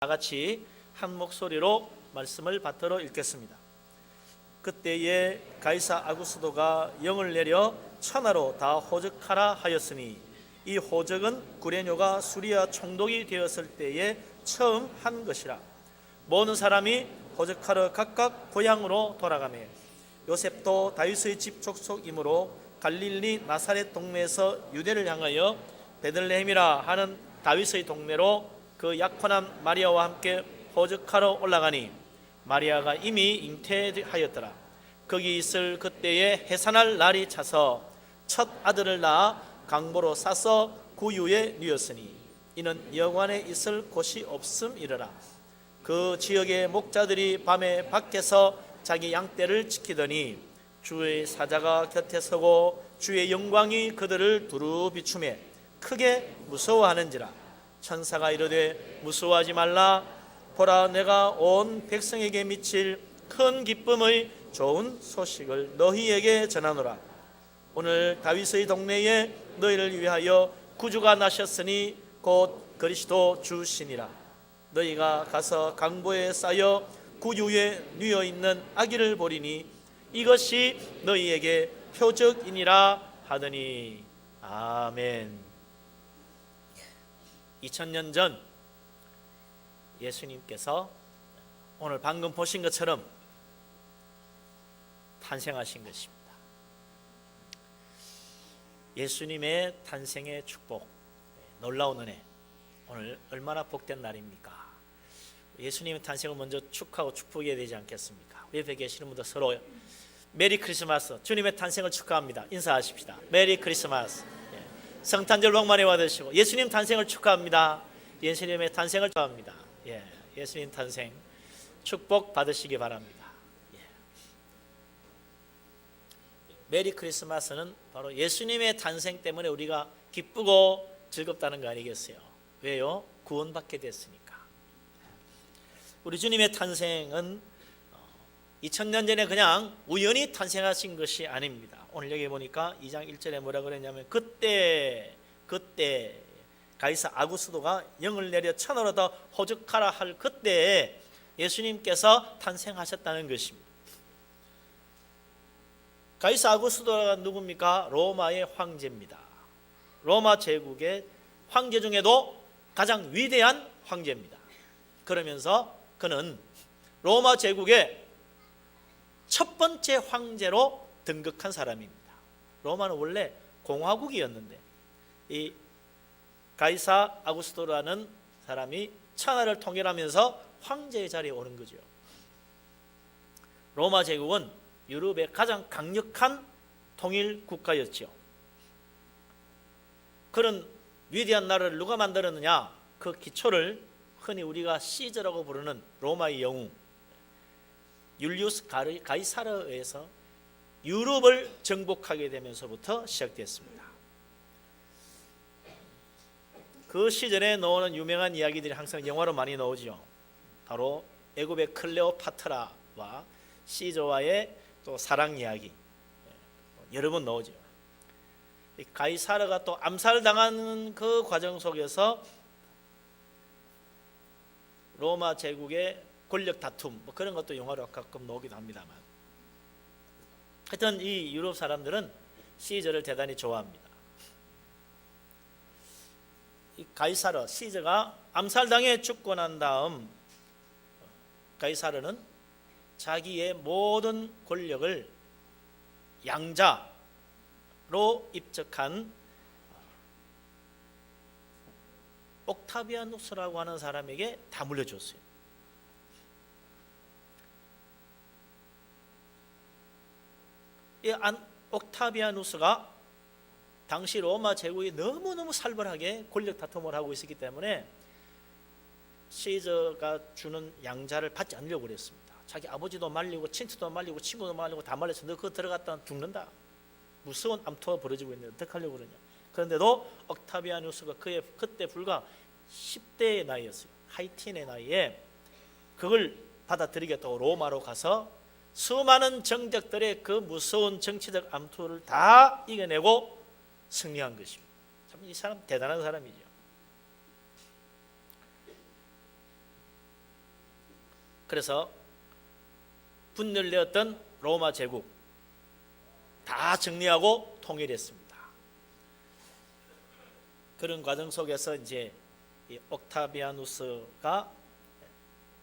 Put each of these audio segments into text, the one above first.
다 같이 한 목소리로 말씀을 받들어 읽겠습니다. 그때에 가이사 아구스도가 영을 내려 천하로 다 호적하라 하였으니 이 호적은 구레뇨가 수리아 총독이 되었을 때에 처음 한 것이라. 모든 사람이 호적하러 각각 고향으로 돌아가며 요셉도 다윗의 집 족속이므로 갈릴리 나사렛 동네에서 유대를 향하여 베들레헴이라 하는 다윗의 동네로 그 약혼한 마리아와 함께 호적하러 올라가니 마리아가 이미 잉태하였더라. 거기 있을 그때에 해산할 날이 차서 첫 아들을 낳아 강보로 싸서 구유에 누였으니 이는 여관에 있을 곳이 없음이러라. 그 지역의 목자들이 밤에 밖에서 자기 양떼를 지키더니 주의 사자가 곁에 서고 주의 영광이 그들을 두루 비추매 크게 무서워하는지라. 천사가 이르되 무서워하지 말라. 보라, 내가 온 백성에게 미칠 큰 기쁨의 좋은 소식을 너희에게 전하노라. 오늘 다윗의 동네에 너희를 위하여 구주가 나셨으니 곧 그리스도 주시니라. 너희가 가서 강보에 쌓여 구유에 누워 있는 아기를 보리니 이것이 너희에게 표적이니라 하더니. 아멘. 2000년 전 예수님께서 오늘 방금 보신 것처럼 탄생하신 것입니다. 예수님의 탄생의 축복, 놀라운 은혜, 오늘 얼마나 복된 날입니까? 예수님의 탄생을 먼저 축하하고 축복해야 되지 않겠습니까? 옆에 계시는 분들 서로 메리 크리스마스, 주님의 탄생을 축하합니다. 인사하십시다. 메리 크리스마스. 성탄절 복 많이 받으시고 예수님 탄생을 축하합니다. 예수님의 탄생을 축하합니다. 예수님 탄생 축복 받으시기 바랍니다. 메리 크리스마스는 바로 예수님의 탄생 때문에 우리가 기쁘고 즐겁다는 거 아니겠어요? 왜요? 구원받게 됐으니까. 우리 주님의 탄생은 2000년 전에 그냥 우연히 탄생하신 것이 아닙니다. 오늘 여기 보니까 2장 1절에 뭐라 그랬냐면 그때 가이사 아구스도가 영을 내려 천하로 더 호적하라 할 그때에 예수님께서 탄생하셨다는 것입니다. 가이사 아구스도가 누굽니까? 로마의 황제입니다. 로마 제국의 황제 중에도 가장 위대한 황제입니다. 그러면서 그는 로마 제국의 첫 번째 황제로 등극한 사람입니다. 로마는 원래 공화국이었는데 이 가이사 아구스도라는 사람이 천하를 통일하면서 황제의 자리에 오른 거죠. 로마 제국은 유럽의 가장 강력한 통일 국가였죠. 그런 위대한 나라를 누가 만들었느냐? 그 기초를 흔히 우리가 시저라고 부르는 로마의 영웅 율리우스 가이사르에 의해서 유럽을 정복하게 되면서부터 시작됐습니다. 그 시절에 나오는 유명한 이야기들이 항상 영화로 많이 나오죠. 바로 애굽의 클레오파트라와 시저와의 또 사랑 이야기 여러 번 나오죠. 가이사르가 또 암살당하는 그 과정 속에서 로마 제국의 권력 다툼 뭐 그런 것도 영화로 가끔 나오기도 합니다만, 하여튼 이 유럽 사람들은 시저를 대단히 좋아합니다. 이 가이사르 시저가 암살당해 죽고 난 다음 가이사르는 자기의 모든 권력을 양자로 입적한 옥타비아누스라고 하는 사람에게 다 물려줬어요. 이 옥타비아누스가 당시 로마 제국이 너무너무 살벌하게 권력 다툼을 하고 있었기 때문에 시저가 주는 양자를 받지 않으려고 그랬습니다. 자기 아버지도 말리고 친척도 말리고 친구도 말리고 다 말려서 너 그거 들어갔다 죽는다. 무서운 암투가 벌어지고 있는데 어떻게 하려고 그러냐. 그런데도 옥타비아누스가 그의 그때 불과 10대의 나이였어요. 하이틴의 나이에 그걸 받아들이겠다고 로마로 가서 수많은 정적들의 그 무서운 정치적 암투를 다 이겨내고 승리한 것입니다. 참 이 사람 대단한 사람이죠. 그래서 분열되었던 로마 제국 다 정리하고 통일했습니다. 그런 과정 속에서 이제 이 옥타비아누스가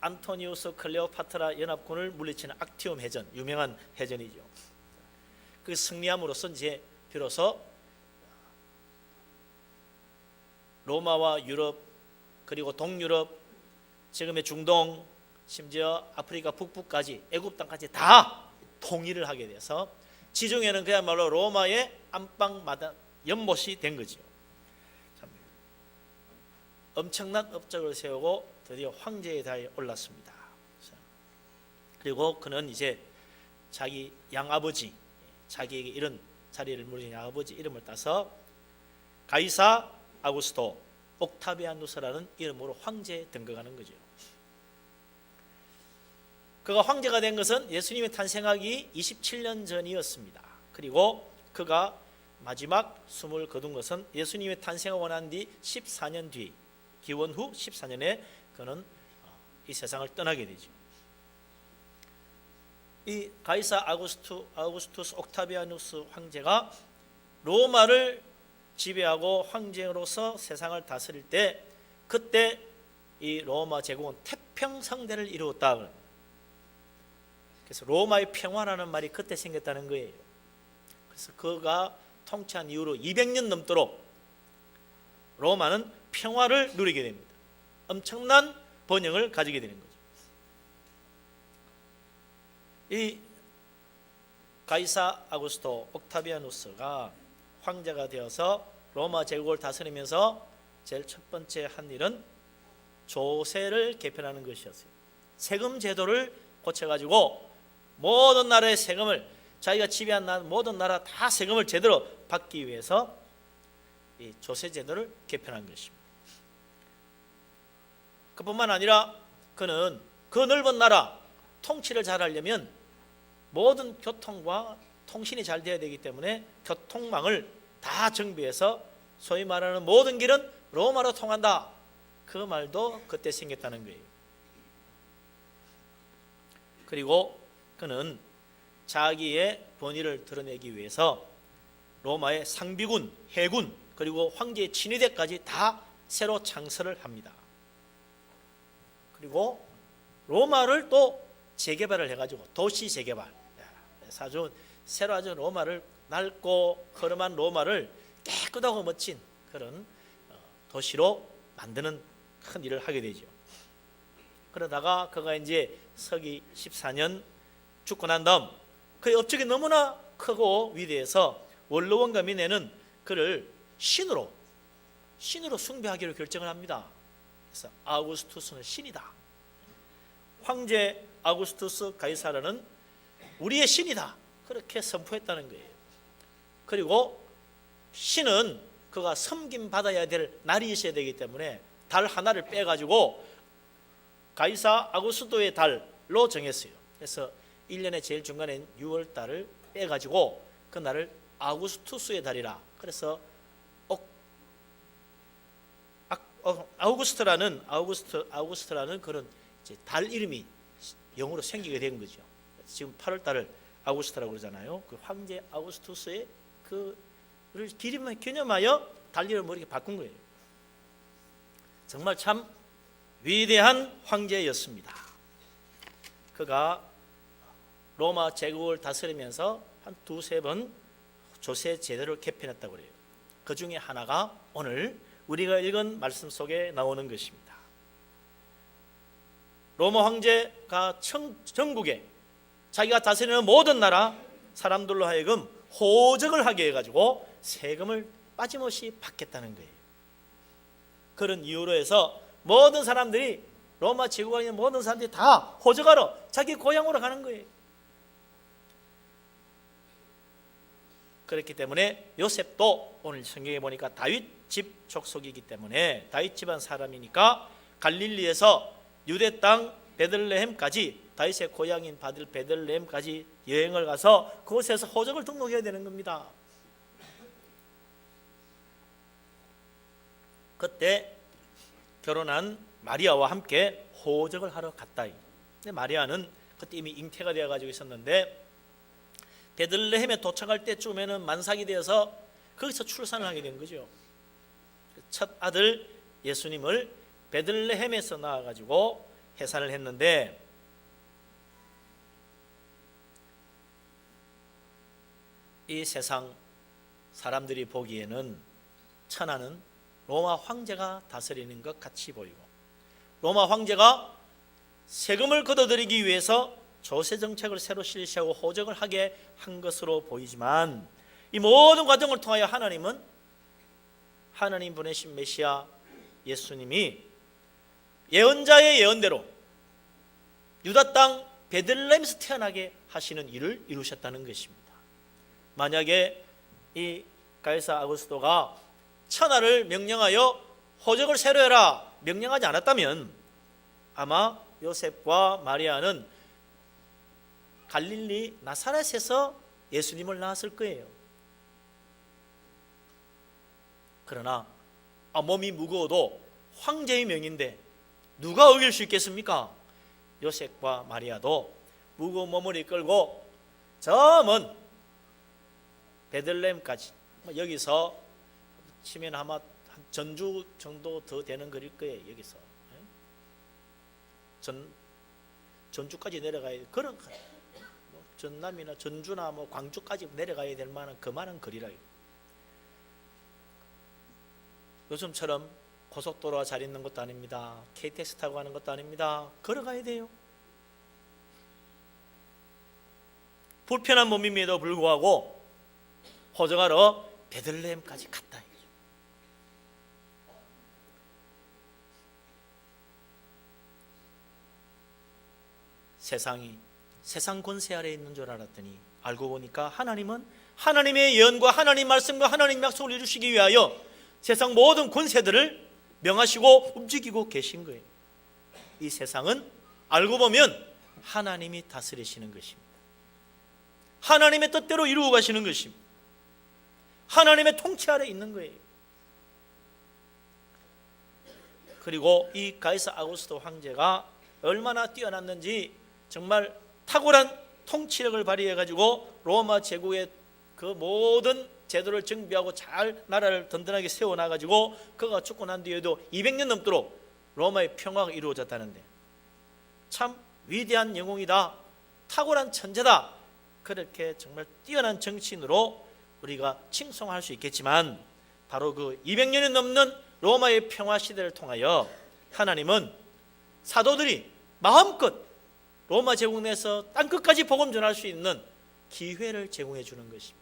안토니우스 클레오파트라 연합군을 물리치는 악티움 해전, 유명한 해전이죠. 그 승리함으로써 이제 비로소 로마와 유럽 그리고 동유럽, 지금의 중동, 심지어 아프리카 북부까지 애굽 땅까지 다 통일을 하게 돼서 지중해는 그야말로 로마의 안방마다 연못이 된 거죠. 엄청난 업적을 세우고 드디어 황제의 자리에 올랐습니다. 그리고 그는 이제 자기 양아버지, 자기에게 이런 자리를 물린 양아버지 이름을 따서 가이사 아구스토 옥타비아누스라는 이름으로 황제에 등극하는 거죠. 그가 황제가 된 것은 예수님이 탄생하기 27년 전이었습니다. 그리고 그가 마지막 숨을 거둔 것은 예수님이 탄생하고 난 뒤 14년 뒤, 기원 후 14년에 그는 이 세상을 떠나게 되죠. 이 가이사 아우구스투스 옥타비아누스 황제가 로마를 지배하고 황제로서 세상을 다스릴 때, 그때 이 로마 제국은 태평성대를 이루었다. 그래서 로마의 평화라는 말이 그때 생겼다는 거예요. 그래서 그가 통치한 이후로 200년 넘도록 로마는 평화를 누리게 됩니다. 엄청난 번영을 가지게 되는 거죠. 이 가이사 아구스토 옥타비아누스가 황제가 되어서 로마 제국을 다스리면서 제일 첫 번째 한 일은 조세를 개편하는 것이었어요. 세금 제도를 고쳐가지고 모든 나라의 세금을, 자기가 지배한 모든 나라 다 세금을 제대로 받기 위해서 이 조세 제도를 개편한 것입니다. 그뿐만 아니라 그는 그 넓은 나라 통치를 잘하려면 모든 교통과 통신이 잘 돼야 되기 때문에 교통망을 다 정비해서 소위 말하는 모든 길은 로마로 통한다. 그 말도 그때 생겼다는 거예요. 그리고 그는 자기의 권위를 드러내기 위해서 로마의 상비군, 해군, 그리고 황제의 친위대까지 다 새로 창설을 합니다. 그리고 로마를 또 재개발을 해가지고 도시 재개발, 아주 새로 아주 로마를 낡고 허름한 로마를 깨끗하고 멋진 그런 도시로 만드는 큰 일을 하게 되죠. 그러다가 그가 이제 서기 14년 죽고 난 다음 그의 업적이 너무나 크고 위대해서 원로원과 민회는 그를 신으로 숭배하기로 결정을 합니다. 그래서 아우구스투스는 신이다. 황제 아우구스투스 가이사라는 우리의 신이다. 그렇게 선포했다는 거예요. 그리고 신은 그가 섬김받아야 될 날이 있어야 되기 때문에 달 하나를 빼가지고 가이사 아구스토의 달로 정했어요. 그래서 1년의 제일 중간에 6월 달을 빼가지고 그 날을 아구스투스의 달이라. 그래서 아우구스트라는 그런 이제 달 이름이 영어로 생기게 된 거죠. 지금 8월 달을 아우구스트라고 그러잖아요. 그 황제 아우구스투스의 그를 기념하여 달 이름을 이렇게 바꾼 거예요. 정말 참 위대한 황제였습니다. 그가 로마 제국을 다스리면서 한 두세 번 조세 제도를 개편했다고 그래요. 그 중에 하나가 오늘 우리가 읽은 말씀 속에 나오는 것입니다. 로마 황제가 전국에 자기가 다스리는 모든 나라 사람들로 하여금 호적을 하게 해가지고 세금을 빠짐없이 받겠다는 거예요. 그런 이유로 해서 모든 사람들이 로마 제국에 있는 모든 사람들이 다 호적하러 자기 고향으로 가는 거예요. 그렇기 때문에 요셉도 오늘 성경에 보니까 다윗 집 족속이기 때문에 다윗 집안 사람이니까 갈릴리에서 유대 땅 베들레헴까지, 다윗의 고향인 베들레헴까지 여행을 가서 그곳에서 호적을 등록해야 되는 겁니다. 그때 결혼한 마리아와 함께 호적을 하러 갔다. 근데 마리아는 그때 이미 잉태가 되어가지고 있었는데 베들레헴에 도착할 때쯤에는 만삭이 되어서 거기서 출산을 하게 된 거죠. 첫 아들 예수님을 베들레헴에서 낳아가지고 해산을 했는데, 이 세상 사람들이 보기에는 천하는 로마 황제가 다스리는 것 같이 보이고, 로마 황제가 세금을 걷어들이기 위해서 조세 정책을 새로 실시하고 호적을 하게 한 것으로 보이지만, 이 모든 과정을 통하여 하나님은 하나님 보내신 메시아 예수님이 예언자의 예언대로 유다 땅 베들레헴에서 태어나게 하시는 일을 이루셨다는 것입니다. 만약에 이 가이사 아구스토가 천하를 명령하여 호적을 새로 해라 명령하지 않았다면 아마 요셉과 마리아는 갈릴리 나사렛에서 예수님을 낳았을 거예요. 그러나 몸이 무거워도 황제의 명인데 누가 어길 수 있겠습니까? 요셉과 마리아도 무거운 몸을 이끌고 저 먼 베들레헴까지, 여기서 치면 아마 한 전주 정도 더 되는 거릴 거예요. 여기서 전주까지 내려가야 돼. 그런 전남이나 전주나 광주까지 내려가야 될 만한 그만한 거리라요. 요즘처럼 고속도로가 잘 있는 것도 아닙니다. KTX 타고 가는 것도 아닙니다. 걸어가야 돼요. 불편한 몸임에도 불구하고 호적하러 베들레헴까지 갔다. 세상 권세 아래에 있는 줄 알았더니 알고 보니까 하나님은 하나님의 예언과 하나님 말씀과 하나님 약속을 이루시기 위하여 세상 모든 권세들을 명하시고 움직이고 계신 거예요. 이 세상은 알고 보면 하나님이 다스리시는 것입니다. 하나님의 뜻대로 이루어 가시는 것입니다. 하나님의 통치 아래 있는 거예요. 그리고 이 가이사 아구스토 황제가 얼마나 뛰어났는지 정말 탁월한 통치력을 발휘해 가지고 로마 제국의 그 모든 제도를 정비하고 잘 나라를 든든하게 세워놔 가지고 그가 죽고 난 뒤에도 200년 넘도록 로마의 평화가 이루어졌다는데 참 위대한 영웅이다, 탁월한 천재다, 그렇게 정말 뛰어난 정치인으로 우리가 칭송할 수 있겠지만, 바로 그 200년이 넘는 로마의 평화 시대를 통하여 하나님은 사도들이 마음껏 로마 제국 내에서 땅끝까지 복음 전할 수 있는 기회를 제공해 주는 것입니다.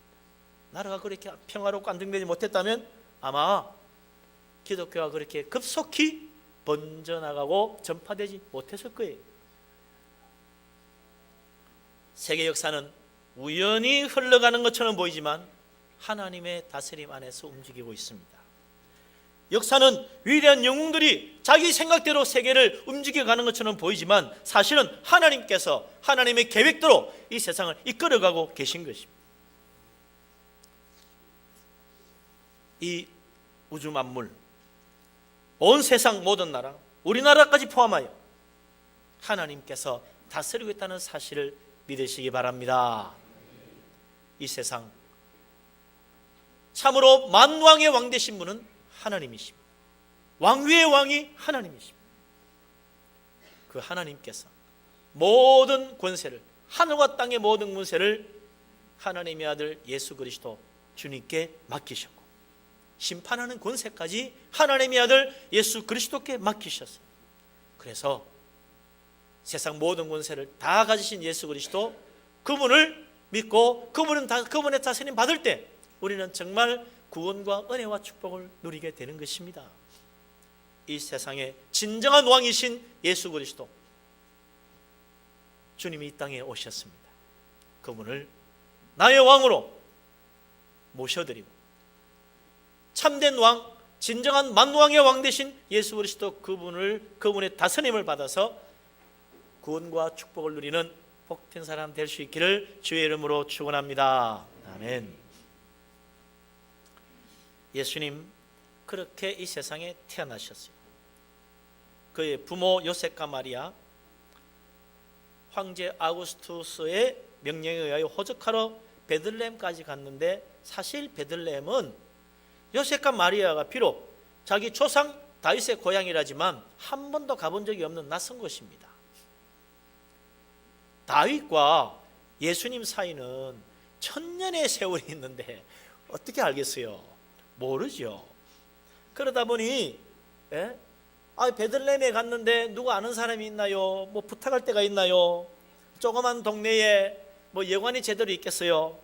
나라가 그렇게 평화롭고 안정되지 못했다면 아마 기독교가 그렇게 급속히 번져나가고 전파되지 못했을 거예요. 세계 역사는 우연히 흘러가는 것처럼 보이지만 하나님의 다스림 안에서 움직이고 있습니다. 역사는 위대한 영웅들이 자기 생각대로 세계를 움직여가는 것처럼 보이지만 사실은 하나님께서 하나님의 계획대로 이 세상을 이끌어가고 계신 것입니다. 이 우주 만물, 온 세상 모든 나라, 우리나라까지 포함하여 하나님께서 다스리고 있다는 사실을 믿으시기 바랍니다. 이 세상 참으로 만왕의 왕 되신 분은 하나님이십니다. 왕위의 왕이 하나님이십니다. 그 하나님께서 모든 권세를, 하늘과 땅의 모든 권세를 하나님의 아들 예수 그리스도 주님께 맡기셨고, 심판하는 권세까지 하나님의 아들 예수 그리스도께 맡기셨어요. 그래서 세상 모든 권세를 다 가지신 예수 그리스도, 그분을 믿고 그분의 다스림 받을 때 우리는 정말 구원과 은혜와 축복을 누리게 되는 것입니다. 이 세상의 진정한 왕이신 예수 그리스도, 주님이 이 땅에 오셨습니다. 그분을 나의 왕으로 모셔드리고 참된 왕, 진정한 만왕의 왕 되신 예수 그리스도, 그분의 다스림을 받아서 구원과 축복을 누리는 복된 사람 될 수 있기를 주의 이름으로 축원합니다. 아멘. 예수님 그렇게 이 세상에 태어나셨어요. 그의 부모 요셉과 마리아, 황제 아구스투스의 명령에 의하여 호적하러 베들레헴까지 갔는데, 사실 베들레헴은 요셉과 마리아가 비록 자기 조상 다윗의 고향이라지만 한 번도 가본 적이 없는 낯선 곳입니다. 다윗과 예수님 사이는 천년의 세월이 있는데 어떻게 알겠어요? 모르죠. 그러다 보니 베들레헴에 갔는데 누구 아는 사람이 있나요? 뭐 부탁할 데가 있나요? 조그만 동네에 뭐 여관이 제대로 있겠어요?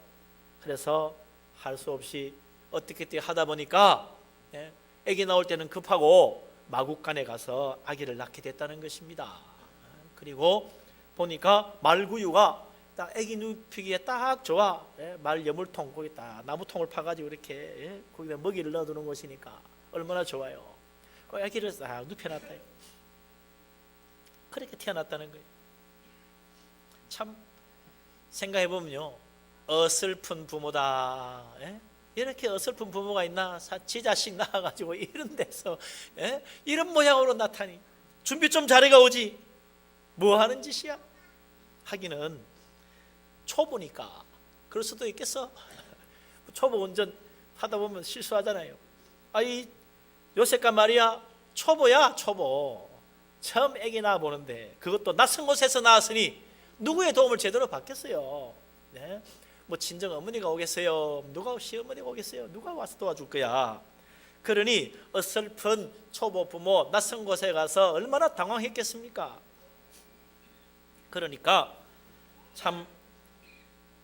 그래서 할 수 없이 어떻게 하다 보니까 아기 나올 때는 급하고 마국간에 가서 아기를 낳게 됐다는 것입니다. 그리고 보니까 말구유가 딱 아기 눕히기에 딱 좋아. 말 여물통, 거기 딱 나무통을 파가지고 이렇게 거기다 먹이를 넣어두는 곳이니까 얼마나 좋아요. 그 아기를 딱 눕혀놨다. 그렇게 태어났다는 거예요. 참 생각해보면요, 어설픈 부모다. 이렇게 어설픈 부모가 있나? 지 자식 낳아가지고 이런 데서 이런 모양으로 나타니. 준비 좀 잘해가 오지. 뭐 하는 짓이야? 하기는 초보니까 그럴 수도 있겠어. 초보 운전 하다 보면 실수하잖아요. 이 요셉과 마리아 초보야, 초보. 처음 아기 낳아 보는데, 그것도 낯선 곳에서 낳았으니 누구의 도움을 제대로 받겠어요? 뭐 친정 어머니가 오겠어요? 누가 시어머니가 오겠어요? 누가 와서 도와줄 거야? 그러니 어설픈 초보 부모, 낯선 곳에 가서 얼마나 당황했겠습니까? 그러니까 참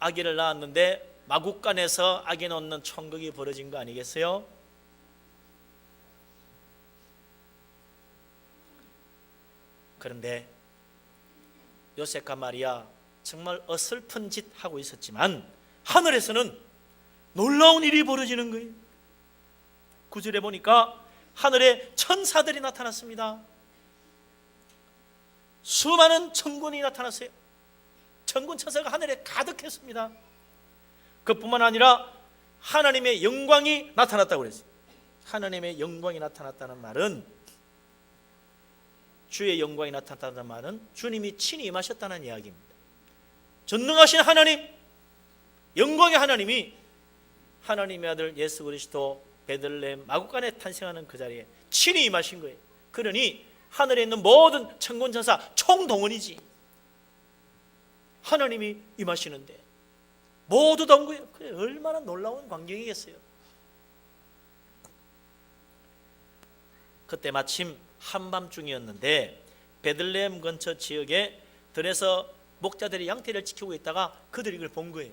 아기를 낳았는데 마국간에서 아기 낳는 천국이 벌어진 거 아니겠어요? 그런데 요셉과 마리아 정말 어설픈 짓 하고 있었지만 하늘에서는 놀라운 일이 벌어지는 거예요. 9절에 보니까 하늘에 천사들이 나타났습니다. 수많은 천군이 나타났어요. 천군 천사가 하늘에 가득했습니다. 그뿐만 아니라 하나님의 영광이 나타났다고 그랬어요. 하나님의 영광이 나타났다는 말은, 주의 영광이 나타났다는 말은 주님이 친히 임하셨다는 이야기입니다. 전능하신 하나님, 영광의 하나님이 하나님의 아들 예수 그리스도 베들레헴 마국간에 탄생하는 그 자리에 친히 임하신 거예요. 그러니 하늘에 있는 모든 천군 천사 총동원이지. 하나님이 임하시는데 모두 다 온 거예요. 얼마나 놀라운 광경이겠어요. 그때 마침 한밤중이었는데 베들레헴 근처 지역에 들에서 목자들이 양떼를 지키고 있다가 그들이 이걸 본 거예요.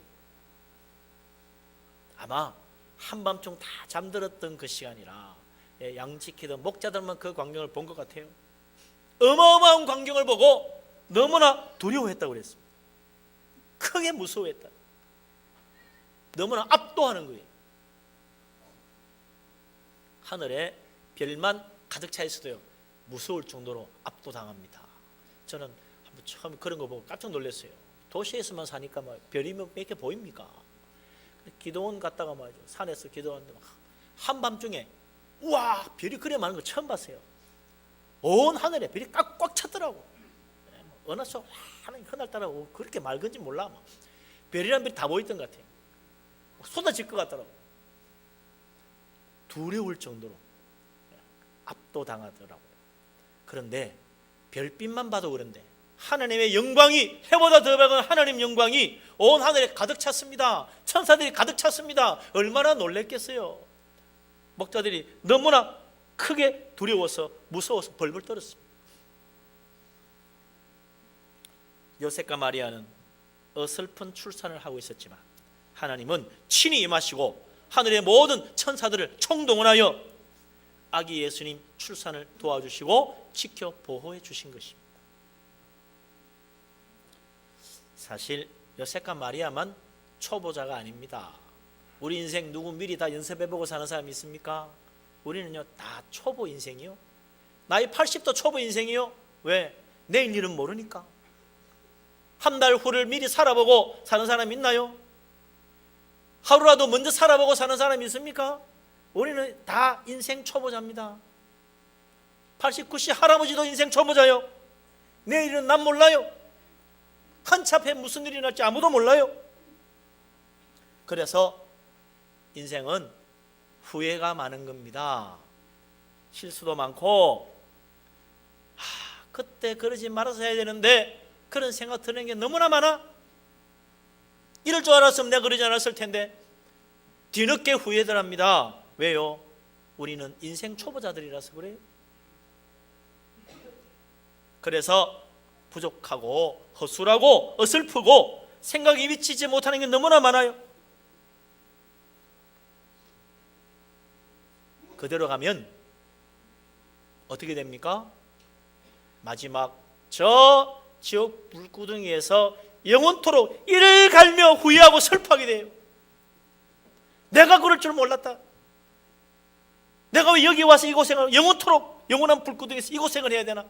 아마 한밤중 다 잠들었던 그 시간이라 양 지키던 목자들만 그 광경을 본 것 같아요. 어마어마한 광경을 보고 너무나 두려워했다고 그랬습니다. 크게 무서워했다. 너무나 압도하는 거예요. 하늘에 별만 가득 차 있어도요, 무서울 정도로 압도당합니다. 저는 한번 처음 그런 거 보고 깜짝 놀랐어요. 도시에서만 사니까 별이 몇 개 보입니까? 기도원 갔다가 말이죠, 산에서 기도하는데 한밤중에 우와, 별이 그래 많은 거 처음 봤어요. 온 하늘에 별이 꽉꽉 찼더라고. 어느 쪽 하나님 그날따라 그렇게 맑은지 몰라. 별이란 별이 다 보였던 것 같아요. 쏟아질 것 같더라고. 두려울 정도로 압도당하더라고요. 그런데 별빛만 봐도 그런데 하나님의 영광이, 해보다 더 밝은 하나님 영광이 온 하늘에 가득 찼습니다. 천사들이 가득 찼습니다. 얼마나 놀랬겠어요. 목자들이 너무나 크게 두려워서 무서워서 벌벌 떨었습니다. 요셉과 마리아는 어설픈 출산을 하고 있었지만 하나님은 친히 임하시고 하늘의 모든 천사들을 총동원하여 아기 예수님 출산을 도와주시고 지켜 보호해 주신 것입니다. 사실 요셉과 마리아만 초보자가 아닙니다. 우리 인생 누구 미리 다 연습해보고 사는 사람이 있습니까? 우리는요 다 초보 인생이요. 나이 80도 초보 인생이요. 왜? 내일 일은 모르니까. 한 달 후를 미리 살아보고 사는 사람 있나요? 하루라도 먼저 살아보고 사는 사람이 있습니까? 우리는 다 인생 초보자입니다. 80, 90 할아버지도 인생 초보자요. 내일은 난 몰라요. 한치 앞에 무슨 일이 날지 아무도 몰라요. 그래서 인생은 후회가 많은 겁니다. 실수도 많고, 그때 그러지 말아서 해야 되는데 그런 생각 드는 게 너무나 많아. 이럴 줄 알았으면 내가 그러지 않았을 텐데. 뒤늦게 후회들 합니다. 왜요? 우리는 인생 초보자들이라서 그래요. 그래서 부족하고 허술하고 어설프고 생각이 미치지 못하는 게 너무나 많아요. 그대로 가면 어떻게 됩니까? 마지막 저 지옥 불구덩이에서 영원토록 이를 갈며 후회하고 슬퍼하게 돼요. 내가 그럴 줄 몰랐다. 내가 왜 여기 와서 이 고생을 영원토록 영원한 불구덩이에서 이 고생을 해야 되나?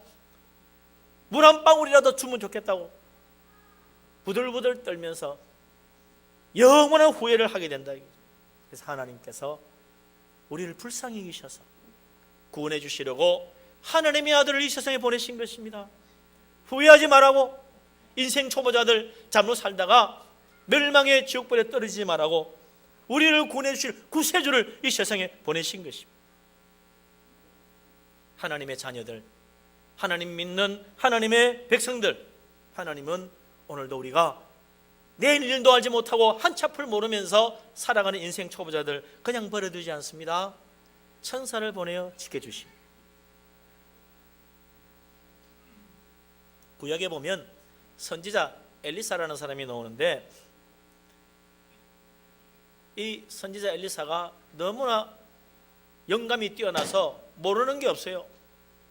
물 한 방울이라도 주면 좋겠다고 부들부들 떨면서 영원한 후회를 하게 된다. 그래서 하나님께서 우리를 불쌍히 여기셔서 구원해 주시려고 하나님의 아들을 이 세상에 보내신 것입니다. 후회하지 말라고, 인생 초보자들 잠로 살다가 멸망의 지옥불에 떨어지지 말라고 우리를 구원해 주실 구세주를 이 세상에 보내신 것입니다. 하나님의 자녀들, 하나님 믿는 하나님의 백성들, 하나님은 오늘도 우리가 내일 일도 알지 못하고 한치 앞을 모르면서 살아가는 인생 초보자들 그냥 버려두지 않습니다. 천사를 보내어 지켜주십니다. 구약에 보면 선지자 엘리사라는 사람이 나오는데, 이 선지자 엘리사가 너무나 영감이 뛰어나서 모르는 게 없어요.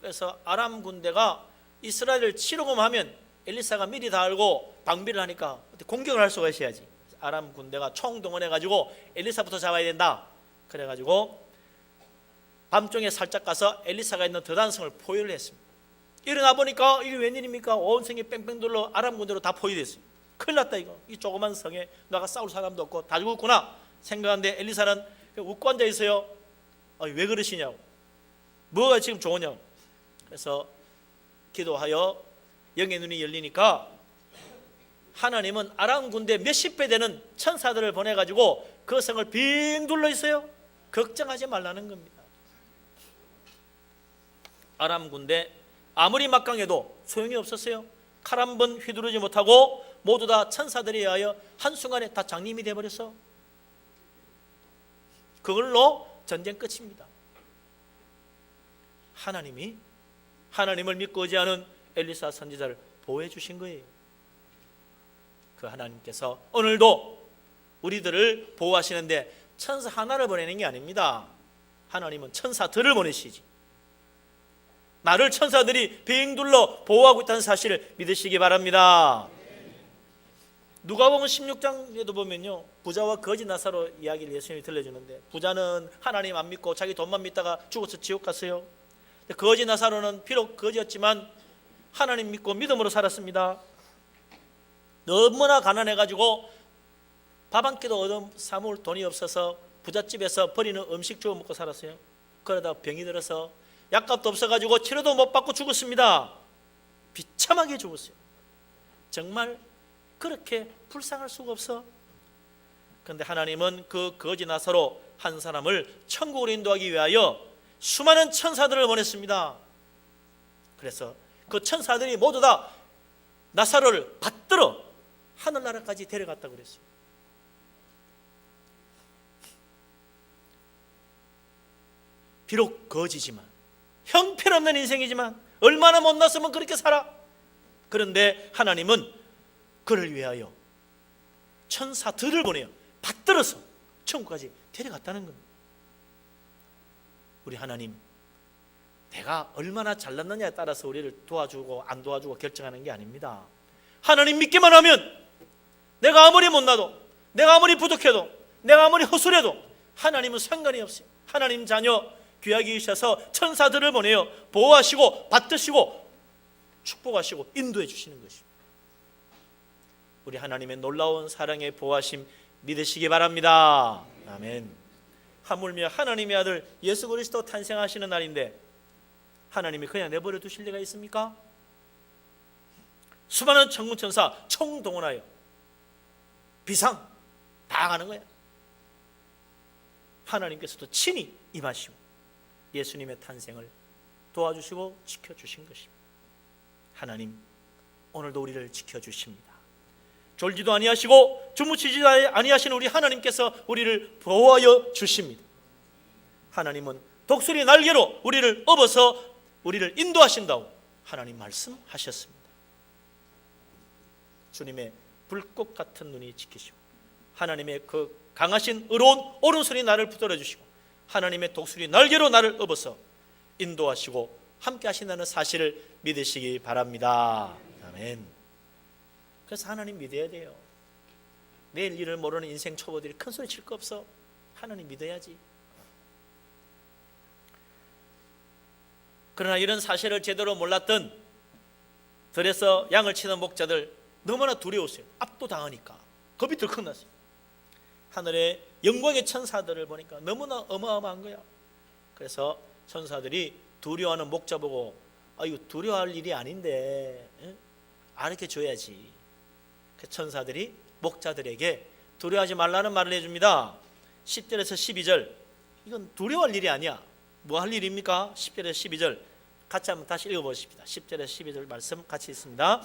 그래서 아람 군대가 이스라엘을 치려고 하면 엘리사가 미리 다 알고 방비를 하니까 공격을 할 수가 있어야지. 아람 군대가 총동원해가지고 엘리사부터 잡아야 된다. 그래가지고 밤중에 살짝 가서 엘리사가 있는 드단성을 포위를 했습니다. 일어나 보니까 이게 웬일입니까? 온 성이 뺑뺑 돌러 아람 군대로 다 포위됐어요. 큰일 났다 이거. 이 조그만 성에 나가 싸울 사람도 없고 다 죽었구나 생각하는데 엘리사는 웃고 앉아 있어요. 왜 그러시냐고, 뭐가 지금 좋으냐고. 그래서 기도하여 영의 눈이 열리니까 하나님은 아람 군대 몇십 배 되는 천사들을 보내가지고 그 성을 빙 둘러 있어요. 걱정하지 말라는 겁니다. 아람 군대 아무리 막강해도 소용이 없었어요. 칼 한 번 휘두르지 못하고 모두 다 천사들에 의하여 한순간에 다 장님이 되어버렸어. 그걸로 전쟁 끝입니다. 하나님이 하나님을 믿고 의지하는 엘리사 선지자를 보호해 주신 거예요. 그 하나님께서 오늘도 우리들을 보호하시는데 천사 하나를 보내는 게 아닙니다. 하나님은 천사들을 보내시지. 나를 천사들이 빙 둘러 보호하고 있다는 사실을 믿으시기 바랍니다. 누가복음 16장에도 보면요, 부자와 거지 나사로 이야기를 예수님이 들려주는데, 부자는 하나님 안 믿고 자기 돈만 믿다가 죽어서 지옥 갔어요. 거지 나사로는 비록 거지였지만 하나님 믿고 믿음으로 살았습니다. 너무나 가난해가지고 밥 한 끼도 얻어 사먹을 돈이 없어서 부잣집에서 버리는 음식 주워 먹고 살았어요. 그러다 병이 들어서 약값도 없어가지고 치료도 못 받고 죽었습니다. 비참하게 죽었어요. 정말 그렇게 불쌍할 수가 없어. 그런데 하나님은 그 거지 나사로 한 사람을 천국으로 인도하기 위하여 수많은 천사들을 보냈습니다. 그래서 그 천사들이 모두 다 나사로를 받들어 하늘나라까지 데려갔다고 그랬어요. 비록 거지지만, 형편없는 인생이지만, 얼마나 못났으면 그렇게 살아. 그런데 하나님은 그를 위하여 천사들을 보내어 받들어서 천국까지 데려갔다는 겁니다. 우리 하나님, 내가 얼마나 잘났느냐에 따라서 우리를 도와주고 안 도와주고 결정하는 게 아닙니다. 하나님 믿기만 하면 내가 아무리 못나도, 내가 아무리 부족해도, 내가 아무리 허술해도 하나님은 상관이 없어요. 하나님 자녀 귀하게 여기셔서 천사들을 보내어 보호하시고 받드시고 축복하시고 인도해 주시는 것입니다. 우리 하나님의 놀라운 사랑의 보호하심 믿으시기 바랍니다. 아멘. 하물며 하나님의 아들 예수 그리스도 탄생하시는 날인데 하나님이 그냥 내버려 두실 리가 있습니까? 수많은 천군천사 총동원하여 비상 다 가는 거야. 하나님께서도 친히 임하시고 예수님의 탄생을 도와주시고 지켜주신 것입니다. 하나님 오늘도 우리를 지켜주십니다. 졸지도 아니하시고 주무치지도 아니하시는 우리 하나님께서 우리를 보호하여 주십니다. 하나님은 독수리 날개로 우리를 업어서 우리를 인도하신다고 하나님 말씀하셨습니다. 주님의 불꽃 같은 눈이 지키시고 하나님의 그 강하신 의로운 오른손이 나를 붙들어 주시고 하나님의 독수리 날개로 나를 업어서 인도하시고 함께 하신다는 사실을 믿으시기 바랍니다. 아멘. 그래서 하나님 믿어야 돼요. 내일 일을 모르는 인생 초보들이 큰 소리 칠 거 없어. 하나님 믿어야지. 그러나 이런 사실을 제대로 몰랐던 들에서 양을 치는 목자들 너무나 두려웠어요. 압도당하니까 겁이 덜컥 났어요. 하늘의 영광의 천사들을 보니까 너무나 어마어마한 거야. 그래서 천사들이 두려워하는 목자 보고 이거 두려워할 일이 아닌데 가르쳐줘야지. 그 천사들이 목자들에게 두려워하지 말라는 말을 해줍니다. 10절에서 12절 이건 두려워할 일이 아니야. 뭐 할 일입니까? 10절에서 12절 같이 한번 다시 읽어보십시다. 10절에서 12절 말씀 같이 있습니다.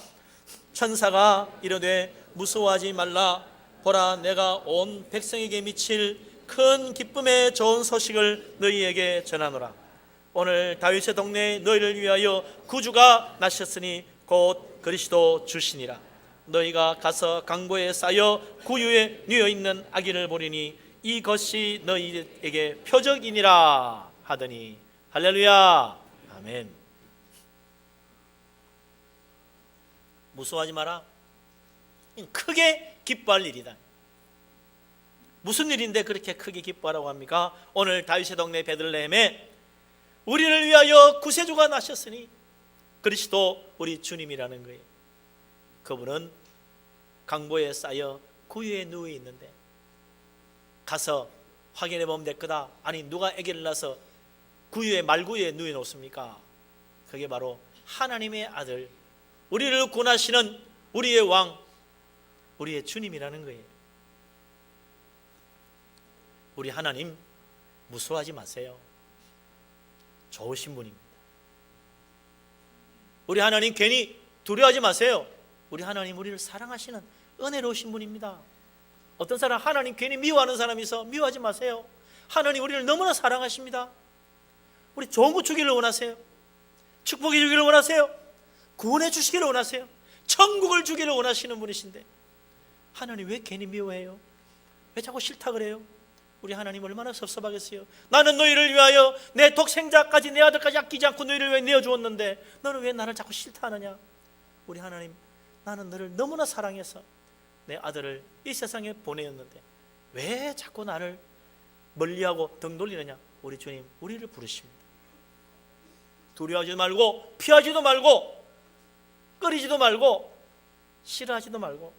천사가 이르되 무서워하지 말라. 보라 내가 온 백성에게 미칠 큰 기쁨의 좋은 소식을 너희에게 전하노라. 오늘 다윗의 동네에 너희를 위하여 구주가 나셨으니 곧 그리스도 주시니라. 너희가 가서 강보에 쌓여 구유에 누워 있는 아기를 보리니 이것이 너희에게 표적이니라 하더니 할렐루야. 아멘. 무서워하지 마라. 크게 기뻐할 일이다. 무슨 일인데 그렇게 크게 기뻐하라고 합니까? 오늘 다윗의 동네 베들레헴에 우리를 위하여 구세주가 나셨으니 그리스도 우리 주님이라는 거예요. 그분은 강보에 쌓여 구유에 누워 있는데 가서 확인해 보면 될 거다. 아니 누가 아기를 낳아서 구유에 말구유에 누워 놓습니까? 그게 바로 하나님의 아들, 우리를 구원하시는 우리의 왕, 우리의 주님이라는 거예요. 우리 하나님 무서워하지 마세요. 좋으신 분입니다. 우리 하나님 괜히 두려워하지 마세요. 우리 하나님 우리를 사랑하시는 은혜로우신 분입니다. 어떤 사람 하나님 괜히 미워하는 사람이 있어. 미워하지 마세요. 하나님 우리를 너무나 사랑하십니다. 우리 좋은 거 주기를 원하세요. 축복해 주기를 원하세요. 구원해 주시기를 원하세요. 천국을 주기를 원하시는 분이신데 하나님 왜 괜히 미워해요? 왜 자꾸 싫다 그래요? 우리 하나님 얼마나 섭섭하겠어요. 나는 너희를 위하여 내 독생자까지 내 아들까지 아끼지 않고 너희를 위해 내어주었는데 너는 왜 나를 자꾸 싫다 하느냐? 우리 하나님 나는 너를 너무나 사랑해서 내 아들을 이 세상에 보내었는데 왜 자꾸 나를 멀리하고 등 돌리느냐? 우리 주님 우리를 부르십니다. 두려워하지도 말고 피하지도 말고 꺼리지도 말고 싫어하지도 말고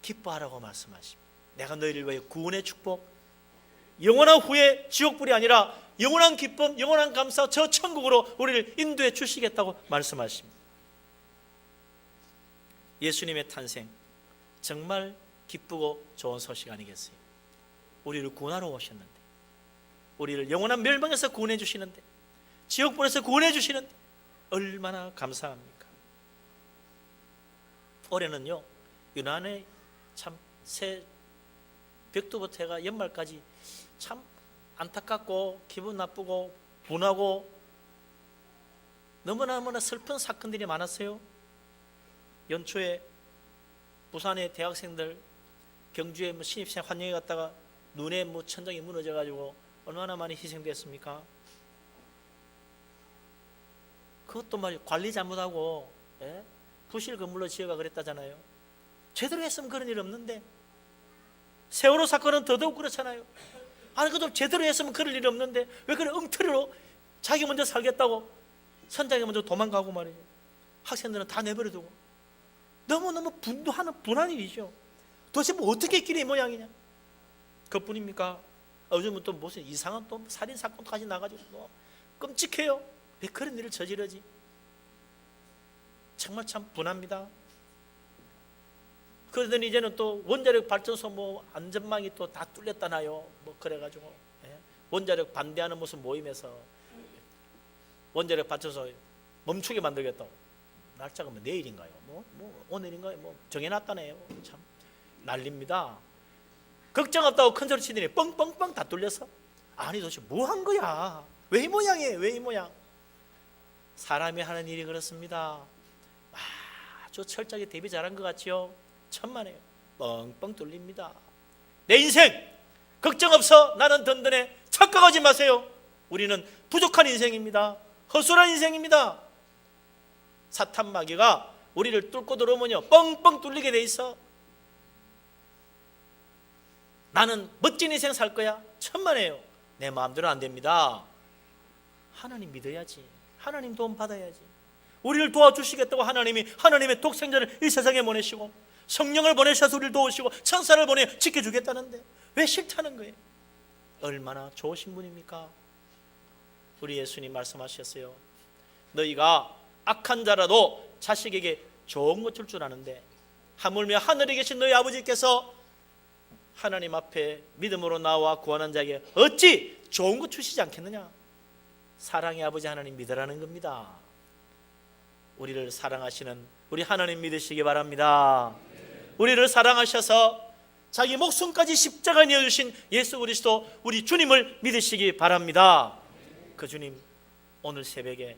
기뻐하라고 말씀하십니다. 내가 너희를 위해 구원의 축복, 영원한 후회 지옥불이 아니라 영원한 기쁨, 영원한 감사, 저 천국으로 우리를 인도해 주시겠다고 말씀하십니다. 예수님의 탄생 정말 기쁘고 좋은 소식 아니겠어요? 우리를 구원하러 오셨는데, 우리를 영원한 멸망에서 구원해 주시는데, 지옥불에서 구원해 주시는데 얼마나 감사합니까? 올해는요 유난히 참 새 벽두부터 해가 연말까지 참 안타깝고 기분 나쁘고 분하고 너무나 슬픈 사건들이 많았어요. 연초에 부산의 대학생들 경주에 신입생 환영회 갔다가 눈에 천장이 무너져 가지고 얼마나 많이 희생됐습니까? 그것도 말이에요. 관리 잘못하고 부실 건물로 지어가 그랬다잖아요. 제대로 했으면 그런 일 없는데 세월호 사건은 더더욱 그렇잖아요. 아니 그것도 제대로 했으면 그럴 일이 없는데 왜 그래 엉터리로 자기 먼저 살겠다고 선장이 먼저 도망가고 말이에요. 학생들은 다 내버려두고 너무너무 분한 일이죠. 도대체 뭐 어떻게 했길래 이 모양이냐? 그뿐입니까? 요즘은 또 무슨 이상한 또 살인사건까지 나가지고 끔찍해요. 왜 그런 일을 저지르지? 정말 참 분합니다. 그러더니 이제는 또 원자력 발전소 뭐 안전망이 또 다 뚫렸다나요? 뭐 그래가지고 원자력 반대하는 무슨 모임에서 원자력 발전소 멈추게 만들겠다고. 날짜가 뭐 내일인가요? 뭐 오늘인가요? 뭐 정해놨다네요. 참 난립니다. 걱정 없다고 큰 소리 치더니 뻥뻥뻥 다 뚫렸어. 아니 도대체 뭐 한 거야? 왜 이 모양이에요? 왜 이 모양? 사람이 하는 일이 그렇습니다. 아주 철저하게 대비 잘한 것 같지요? 천만에요. 뻥뻥 뚫립니다. 내 인생 걱정 없어. 나는 든든해. 착각하지 마세요. 우리는 부족한 인생입니다. 허술한 인생입니다. 사탄 마귀가 우리를 뚫고 들어오면요 뻥뻥 뚫리게 돼 있어. 나는 멋진 인생 살 거야. 천만에요. 내 마음대로 안 됩니다. 하나님 믿어야지. 하나님 도움 받아야지. 우리를 도와주시겠다고 하나님의 독생자를 이 세상에 보내시고 성령을 보내셔서 우리를 도우시고 천사를 보내 지켜주겠다는데 왜 싫다는 거예요? 얼마나 좋으신 분입니까? 우리 예수님 말씀하셨어요. 너희가 악한 자라도 자식에게 좋은 것 줄 줄 아는데 하물며 하늘에 계신 너희 아버지께서 하나님 앞에 믿음으로 나와 구하는 자에게 어찌 좋은 것 주시지 않겠느냐? 사랑의 아버지 하나님 믿으라는 겁니다. 우리를 사랑하시는 우리 하나님 믿으시기 바랍니다. 우리를 사랑하셔서 자기 목숨까지 십자가에 내어주신 예수 그리스도 우리 주님을 믿으시기 바랍니다. 그 주님 오늘 새벽에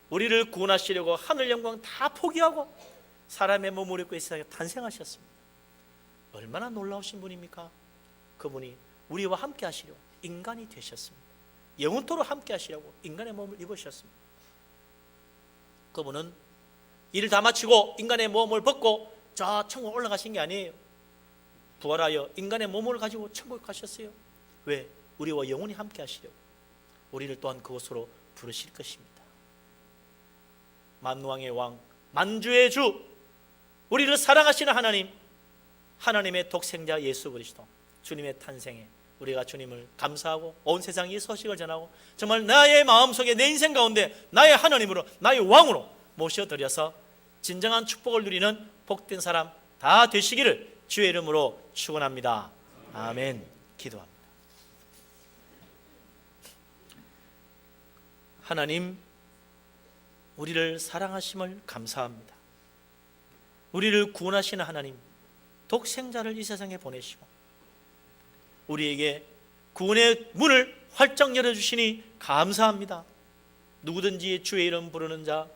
우리를 구원하시려고 하늘 영광 다 포기하고 사람의 몸을 입고 이 세상에 탄생하셨습니다. 얼마나 놀라우신 분입니까? 그분이 우리와 함께 하시려고 인간이 되셨습니다. 영원토록 함께 하시려고 인간의 몸을 입으셨습니다. 그분은 일을 다 마치고 인간의 몸을 벗고 저 천국 올라가신 게 아니에요. 부활하여 인간의 몸을 가지고 천국 가셨어요. 왜? 우리와 영원히 함께 하시려고. 우리를 또한 그곳으로 부르실 것입니다. 만왕의 왕, 만주의 주, 우리를 사랑하시는 하나님, 하나님의 독생자 예수 그리스도 주님의 탄생에 우리가 주님을 감사하고 온 세상에 이 소식을 전하고 정말 나의 마음속에 내 인생 가운데 나의 하나님으로 나의 왕으로 모셔드려서 진정한 축복을 누리는 복된 사람 다 되시기를 주의 이름으로 축원합니다. 아멘. 기도합니다. 하나님, 우리를 사랑하심을 감사합니다. 우리를 구원하시는 하나님, 독생자를 이 세상에 보내시고 우리에게 구원의 문을 활짝 열어주시니 감사합니다. 누구든지 주의 이름 부르는 자,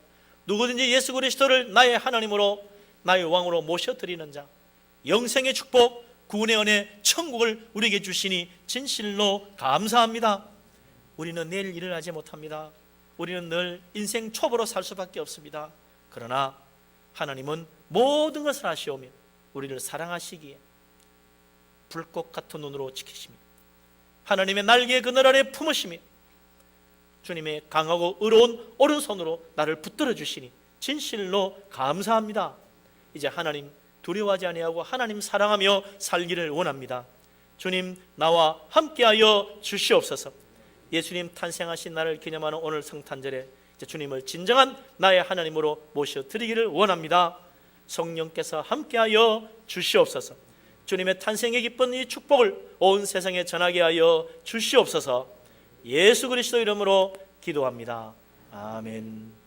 누구든지 예수 그리스도를 나의 하나님으로 나의 왕으로 모셔드리는 자, 영생의 축복, 구원의 은혜, 천국을 우리에게 주시니 진실로 감사합니다. 우리는 내일 일을 하지 못합니다. 우리는 늘 인생 초보로 살 수밖에 없습니다. 그러나 하나님은 모든 것을 아시오며 우리를 사랑하시기에 불꽃 같은 눈으로 지키시며 하나님의 날개의 그늘 아래 품으시며 주님의 강하고 의로운 오른손으로 나를 붙들어 주시니 진실로 감사합니다. 이제 하나님 두려워하지 아니하고 하나님 사랑하며 살기를 원합니다. 주님 나와 함께하여 주시옵소서. 예수님 탄생하신 날을 기념하는 오늘 성탄절에 이제 주님을 진정한 나의 하나님으로 모셔드리기를 원합니다. 성령께서 함께하여 주시옵소서. 주님의 탄생의 기쁜 이 축복을 온 세상에 전하게 하여 주시옵소서. 예수 그리스도 이름으로 기도합니다. 아멘.